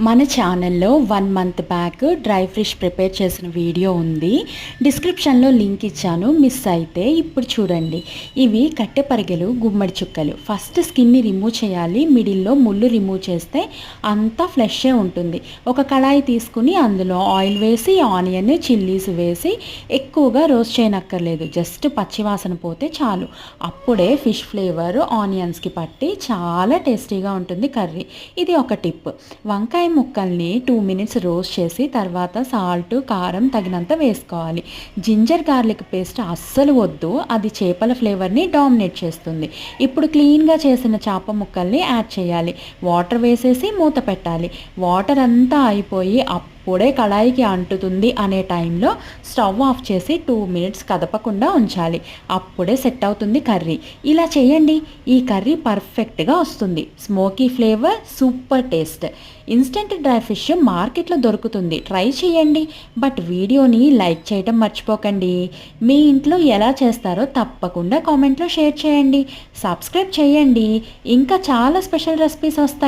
మన ఛానల్లో 1 month back dry fish prepare చేసిన వీడియో ఉంది. డిస్క్రిప్షన్లో లింక్ ఇచ్చాను, మిస్ అయితే ఇప్పుడు చూడండి. ఇవి కట్టెపరిగెలు, గుమ్మడి చుక్కలు. ఫస్ట్ స్కిన్ని రిమూవ్ చేయాలి, మిడిల్లో ముళ్ళు రిమూవ్ చేస్తే అంతా ఫ్లెషే ఉంటుంది. ఒక కళాయి తీసుకుని అందులో ఆయిల్ వేసి ఆనియన్, చిల్లీస్ వేసి ఎక్కువగా రోస్ట్ చేయనక్కర్లేదు, జస్ట్ పచ్చివాసన పోతే చాలు. అప్పుడే ఫిష్ ఫ్లేవర్ ఆనియన్స్కి పట్టి చాలా టేస్టీగా ఉంటుంది కర్రీ. ఇది ఒక టిప్. వంకాయ ముక్కల్ని 2 మినిట్స్ రోస్ట్ చేసి తర్వాత సాల్ట్, కారం తగినంత వేసుకోవాలి. జింజర్ గార్లిక్ పేస్ట్ అస్సలు వద్దు, అది చేపల ఫ్లేవర్ని డామినేట్ చేస్తుంది. ఇప్పుడు క్లీన్గా చేసిన చేప ముక్కల్ని యాడ్ చేయాలి. వాటర్ వేసేసి మూత పెట్టాలి. వాటర్ అంతా అయిపోయి అప్పుడే కళాయికి అంటుతుంది అనే టైంలో స్టవ్ ఆఫ్ చేసి 2 మినిట్స్ కదపకుండా ఉంచాలి. అప్పుడే సెట్ అవుతుంది కర్రీ. ఇలా చేయండి, ఈ కర్రీ పర్ఫెక్ట్గా వస్తుంది. Smoky flavour, super taste. Instant dry fish మార్కెట్లో దొరుకుతుంది, ట్రై చేయండి. బట్ వీడియోని లైక్ చేయడం మర్చిపోకండి. మీ ఇంట్లో ఎలా చేస్తారో తప్పకుండా కామెంట్లో షేర్ చేయండి. సబ్స్క్రైబ్ చేయండి, ఇంకా చాలా స్పెషల్ రెసిపీస్ వస్తాయి.